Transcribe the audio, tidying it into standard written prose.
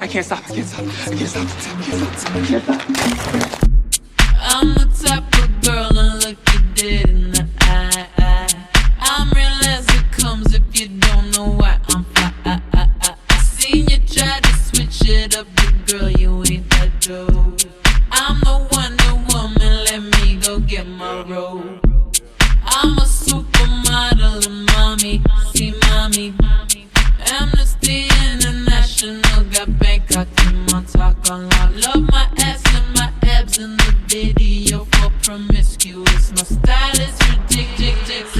I can't stop, I can't stop, I can't stop, I can't stop, I can't stop. I'm the type of girl to look you dead in the eye. I'm real as it comes if you don't know why I'm fly. I seen you try to switch it up, but girl, you ain't that dope. I'm the Wonder Woman, let me go get my robe. I'm a supermodel and mommy, see mommy. Amnesty International got Bangkok in my talk on lock. Love my ass and my abs in the video for promiscuous. My style is ridiculous.